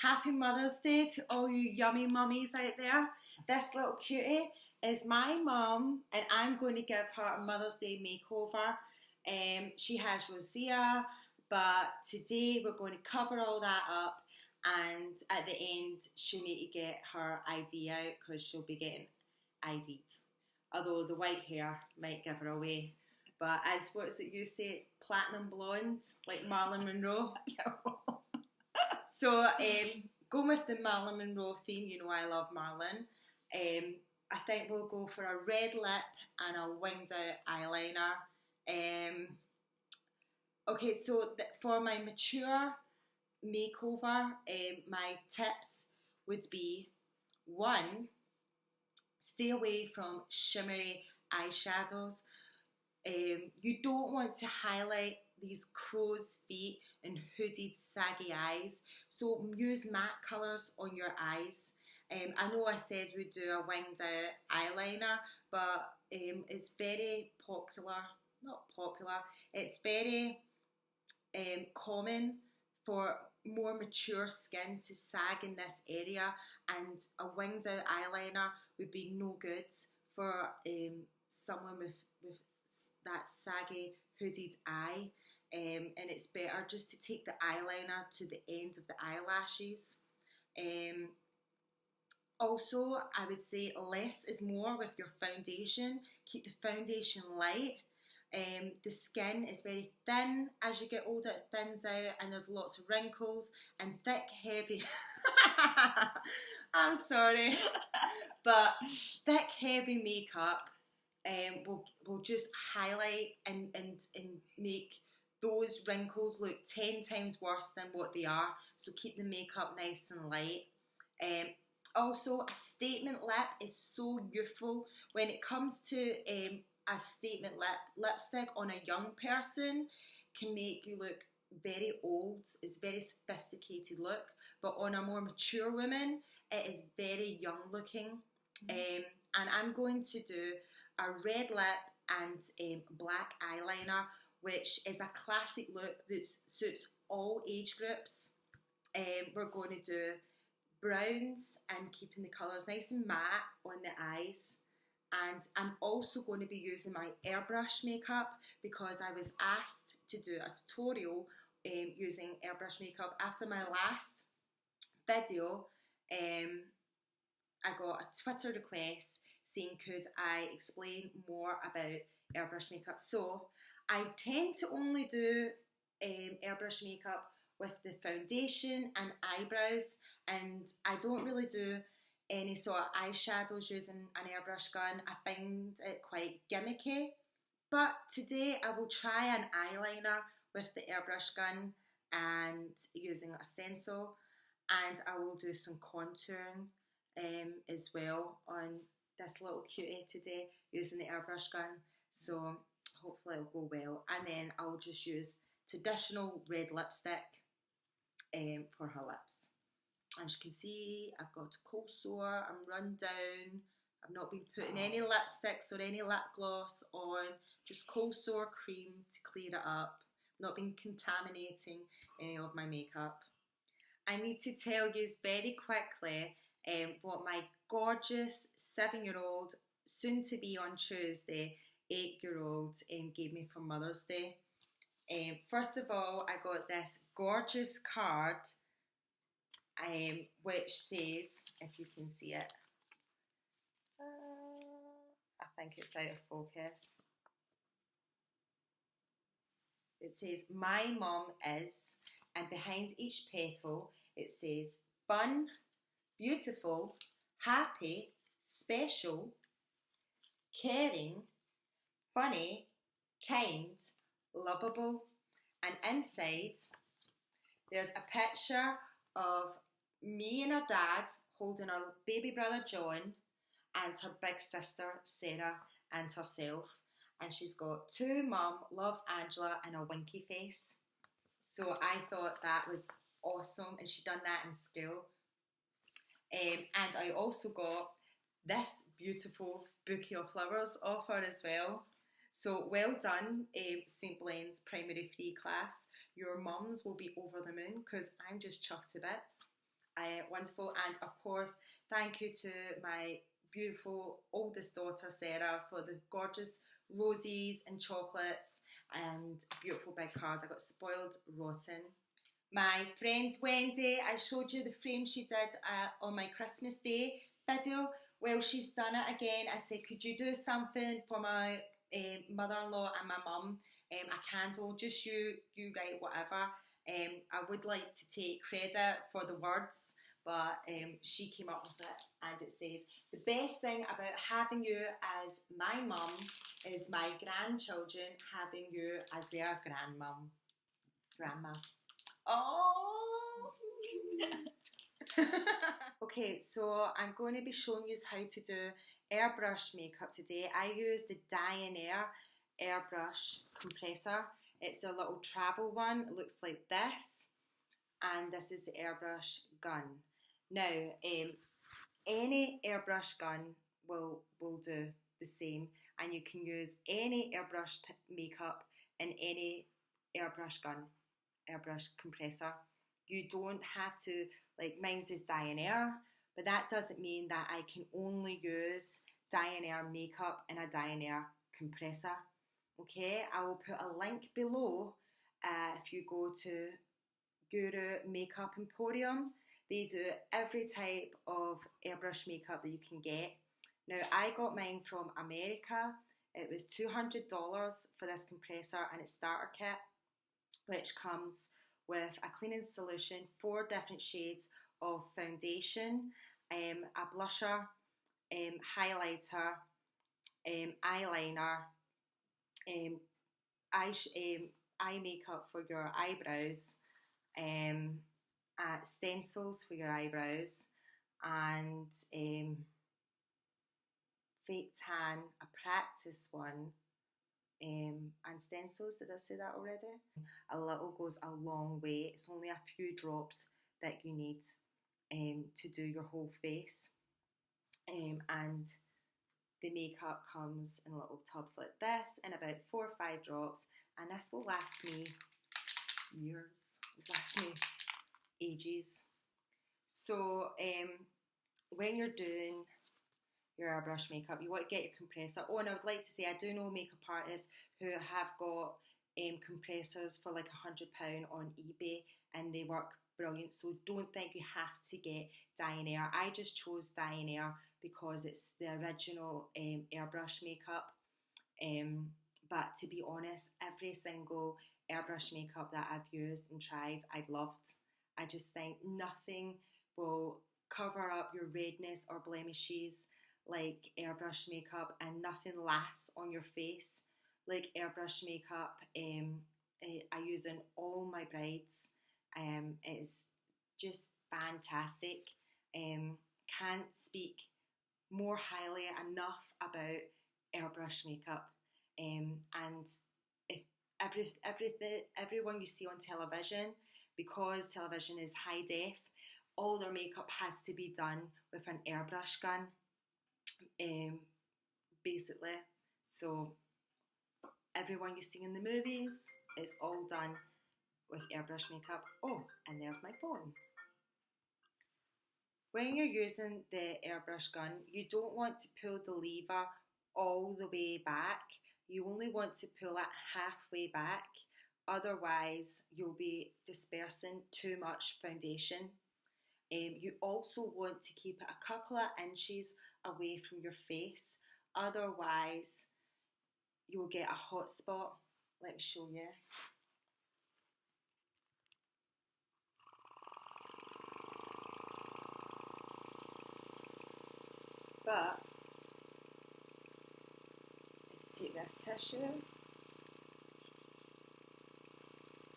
Happy Mother's Day to all you yummy mummies out there. This little cutie is my mum, and I'm going to give her a Mother's Day makeover. She has rosacea, but today we're going to cover all that up, and at the end she'll need to get her ID out because she'll be getting ID'd. Although the white hair might give her away. But as what's it you say, it's platinum blonde, like Marilyn Monroe. So, going with the Marilyn Monroe theme, you know I love Marilyn. I think we'll go for a red lip and a winged out eyeliner. Okay, so for my mature makeover, my tips would be, 1, stay away from shimmery eyeshadows. You don't want to highlight these crow's feet and hooded saggy eyes, so use matte colours on your eyes. I know I said we'd do a winged out eyeliner, but it's very it's very common for more mature skin to sag in this area, and a winged out eyeliner would be no good for someone with that saggy hooded eye. And it's better just to take the eyeliner to the end of the eyelashes. Also, I would say less is more with your foundation. Keep the foundation light. The skin is very thin. As you get older, it thins out, and there's lots of wrinkles and thick, heavy. I'm sorry, but thick, heavy makeup will just highlight and make those wrinkles look 10 times worse than what they are. So keep the makeup nice and light. Also, a statement lip is so youthful. When it comes to a statement lipstick on a young person can make you look very old. It's a very sophisticated look, but on a more mature woman, it is very young looking. And I'm going to do a red lip and black eyeliner, which is a classic look that suits all age groups. We're going to do browns and keeping the colours nice and matte on the eyes. And I'm also going to be using my airbrush makeup because I was asked to do a tutorial using airbrush makeup. After my last video, I got a Twitter request saying could I explain more about airbrush makeup. So I tend to only do airbrush makeup with the foundation and eyebrows, and I don't really do any sort of eyeshadows using an airbrush gun. I find it quite gimmicky, but today I will try an eyeliner with the airbrush gun and using a stencil, and I will do some contouring as well on this little cutie today using the airbrush gun. So hopefully it'll go well, and then I'll just use traditional red lipstick for her lips. As you can see, I've got a cold sore, I'm run down, I've not been putting any lipsticks or any lip gloss on, just cold sore cream to clear it up, not been contaminating any of my makeup. I need to tell you very quickly what my gorgeous 7-year-old, soon to be on Tuesday, 8-year-old gave me for Mother's Day. First of all, I got this gorgeous card which says, if you can see it, I think it's out of focus. It says, "My mum is," and behind each petal it says, "fun, beautiful, happy, special, caring, funny, kind, lovable." And inside there's a picture of me and her dad holding her baby brother John and her big sister Sarah and herself, and she's got to mum, love Angela, and a winky face. So I thought that was awesome, and she'd done that in school. And I also got this beautiful bouquet of flowers off her as well. So well done, St. Blaine's Primary 3 class. Your mums will be over the moon because I'm just chuffed to bits. Wonderful. And of course, thank you to my beautiful oldest daughter Sarah for the gorgeous roses and chocolates and beautiful big cards. I got spoiled rotten. My friend Wendy, I showed you the frame she did on my Christmas Day video. Well, she's done it again. I said, could you do something for my mother-in-law and my mum? A candle, just you write whatever. I would like to take credit for the words, but she came up with it, and it says, the best thing about having you as my mum is my grandchildren having you as their grandma. Oh! Okay, so I'm going to be showing you how to do airbrush makeup today. I used the Dianair airbrush compressor. It's the little travel one. It looks like this. And this is the airbrush gun. Now, any airbrush gun will do the same, and you can use any airbrush makeup in any airbrush gun, airbrush compressor. You don't have to, like mine says Dianair, but that doesn't mean that I can only use Dianair makeup in a Dianair compressor. Okay, I will put a link below if you go to Guru Makeup Emporium. They do every type of airbrush makeup that you can get. Now, I got mine from America. It was $200 for this compressor and its starter kit, which comes with a cleaning solution, 4 different shades of foundation, a blusher, highlighter, eyeliner, eye makeup for your eyebrows, stencils for your eyebrows, and fake tan, a practice one, and stencils. Did I say that already? A little goes a long way. It's only a few drops that you need to do your whole face, and the makeup comes in little tubs like this in about 4 or 5 drops, and this will last me years, last me ages. So when you're doing your airbrush makeup, you want to get your compressor. Oh, and I would like to say, I do know makeup artists who have got compressors for like £100 on eBay, and they work brilliant. So don't think you have to get Dianair. I just chose Dianair because it's the original airbrush makeup. But to be honest, every single airbrush makeup that I've used and tried, I've loved. I just think nothing will cover up your redness or blemishes like airbrush makeup, and nothing lasts on your face like airbrush makeup. I use in all my brides. It's just fantastic. Can't speak more highly enough about airbrush makeup. And if everyone you see on television, because television is high def, all their makeup has to be done with an airbrush gun, basically. So everyone you see in the movies is all done with airbrush makeup. Oh, and there's my phone. When you're using the airbrush gun, you don't want to pull the lever all the way back. You only want to pull it halfway back. Otherwise, you'll be dispersing too much foundation. You also want to keep it a couple of inches away from your face. Otherwise, you'll get a hot spot. Let me show you. But if you take this tissue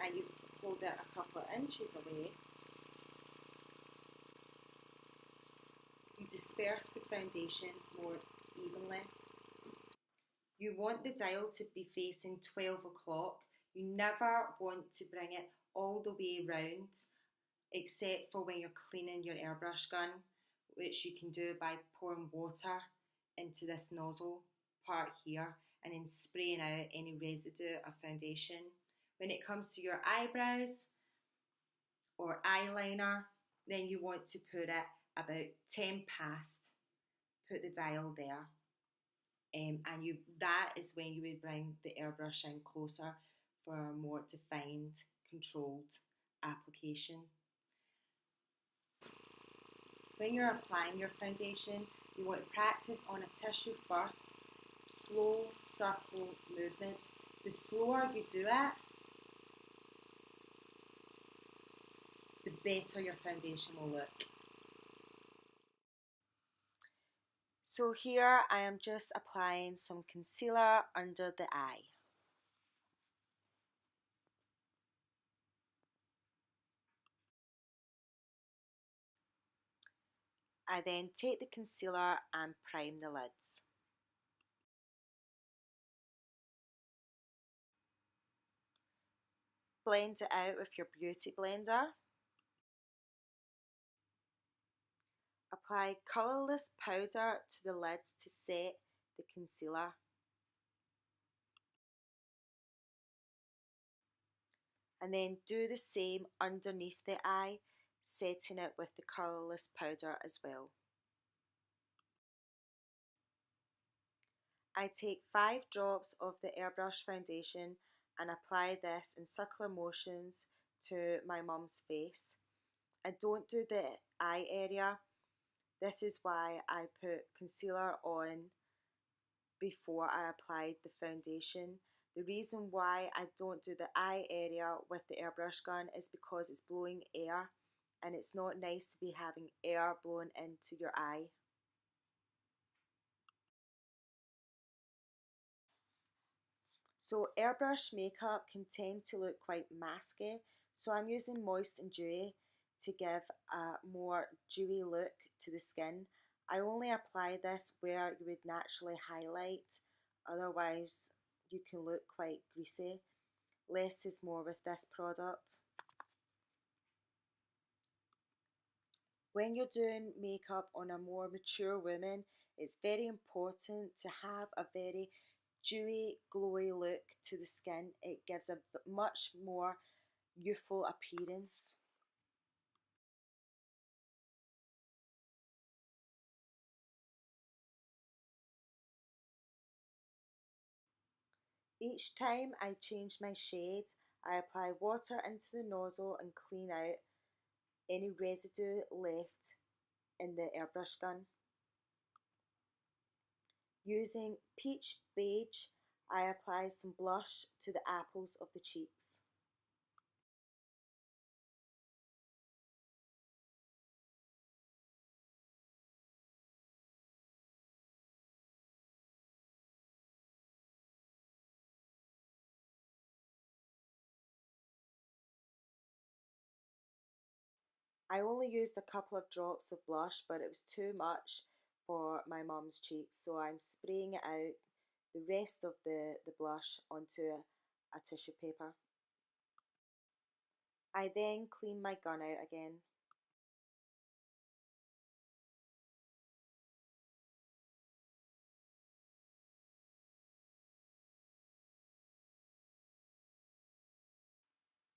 and you hold it a couple of inches away, you disperse the foundation more evenly. You want the dial to be facing 12 o'clock. You never want to bring it all the way round, except for when you're cleaning your airbrush gun, which you can do by pouring water into this nozzle part here and then spraying out any residue of foundation. When it comes to your eyebrows or eyeliner, Then you want to put it about 10 past, put the dial there, and that is when you would bring the airbrush in closer for a more defined, controlled application. When you're applying your foundation, you want to practice on a tissue first, slow circle movements. The slower you do it, the better your foundation will look. So here I am just applying some concealer under the eye. I then take the concealer and prime the lids. Blend it out with your beauty blender. Apply colourless powder to the lids to set the concealer. And then do the same underneath the eye, setting it with the colourless powder as well. I take 5 drops of the Airbrush Foundation and apply this in circular motions to my mum's face. I don't do the eye area. This is why I put concealer on before I applied the foundation. The reason why I don't do the eye area with the airbrush gun is because it's blowing air, and it's not nice to be having air blown into your eye. So airbrush makeup can tend to look quite masky, so I'm using moist and dewy to give a more dewy look to the skin. I only apply this where you would naturally highlight, otherwise you can look quite greasy. Less is more with this product. When you're doing makeup on a more mature woman, it's very important to have a very dewy, glowy look to the skin. It gives a much more youthful appearance. Each time I change my shade, I apply water into the nozzle and clean out any residue left in the airbrush gun. Using Peach Beige, I apply some blush to the apples of the cheeks. I only used a couple of drops of blush, but it was too much for my mum's cheeks, so I'm spraying it out, the rest of the blush onto a tissue paper. I then clean my gun out again.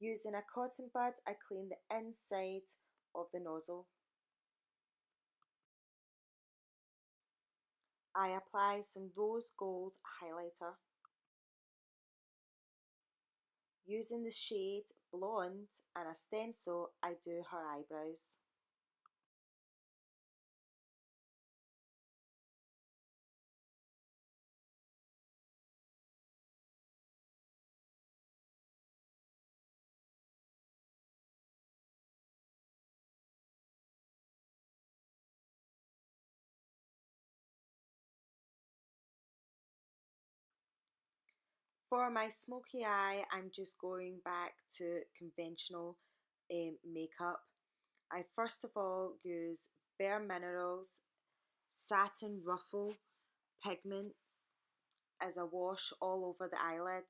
Using a cotton bud, I clean the inside of the nozzle. I apply some rose gold highlighter. Using the shade Blonde and a stencil, I do her eyebrows. For my smoky eye, I'm just going back to conventional makeup. I first of all use Bare Minerals Satin Ruffle pigment as a wash all over the eyelid.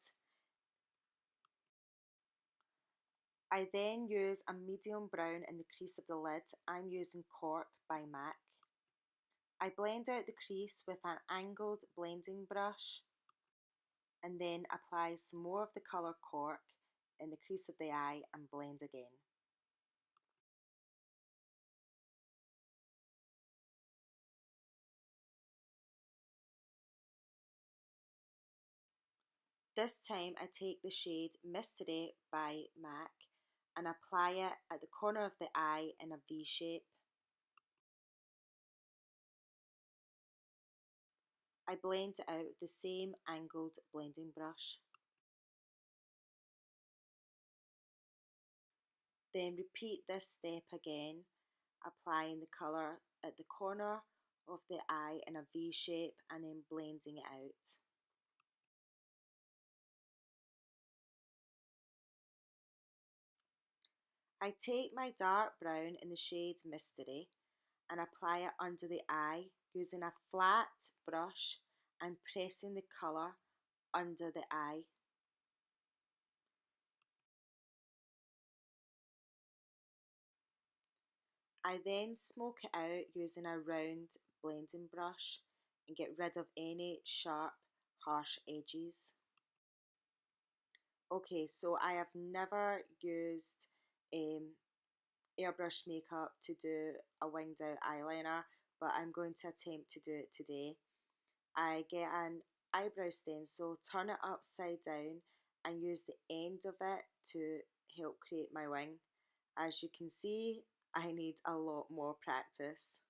I then use a medium brown in the crease of the lid. I'm using Cork by MAC. I blend out the crease with an angled blending brush and then apply some more of the colour Cork in the crease of the eye and blend again. This time I take the shade Mystery by MAC and apply it at the corner of the eye in a V shape. I blend it out with the same angled blending brush. Then repeat this step again, applying the colour at the corner of the eye in a V shape and then blending it out. I take my dark brown in the shade Mystery and apply it under the eye using a flat brush and pressing the colour under the eye. I then smoke it out using a round blending brush and get rid of any sharp, harsh edges. Okay, so I have never used airbrush makeup to do a winged out eyeliner, but I'm going to attempt to do it today. I get an eyebrow stencil, turn it upside down and use the end of it to help create my wing. As you can see, I need a lot more practice.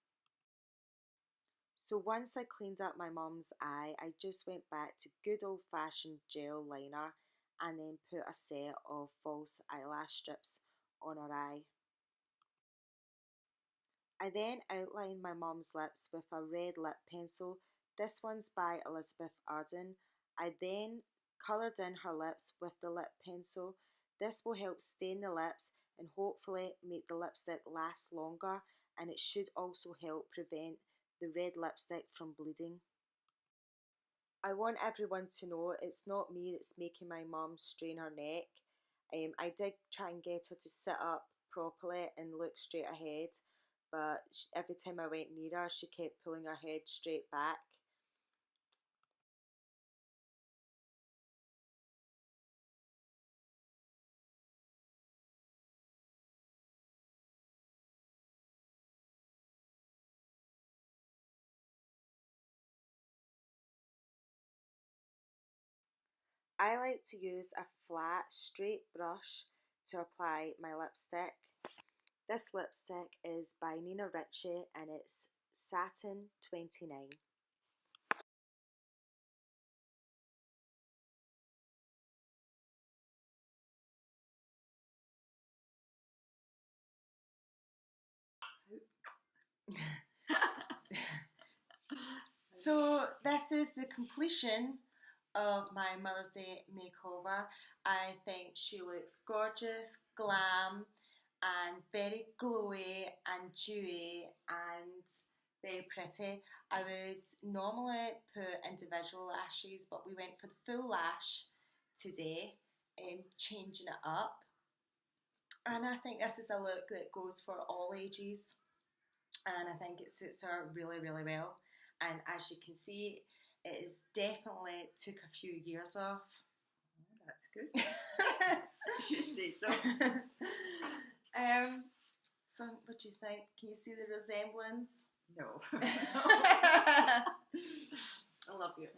So once I cleaned up my mum's eye, I just went back to good old fashioned gel liner and then put a set of false eyelash strips on her eye. I then outlined my mum's lips with a red lip pencil. This one's by Elizabeth Arden. I then coloured in her lips with the lip pencil. This will help stain the lips and hopefully make the lipstick last longer, and it should also help prevent the red lipstick from bleeding. I want everyone to know it's not me that's making my mum strain her neck. I did try and get her to sit up properly and look straight ahead, but every time I went near her, she kept pulling her head straight back. I like to use a flat, straight brush to apply my lipstick. This lipstick is by Nina Ricci and it's Satin 29. So this is the completion of my Mother's Day makeover. I think she looks gorgeous, glam, and very glowy and dewy and very pretty. I would normally put individual lashes, but we went for the full lash today, changing it up. And I think this is a look that goes for all ages, and I think it suits her really, really well. And as you can see, it is definitely took a few years off. Oh, that's good. You say so. So what do you think? Can you see the resemblance? No. I love you.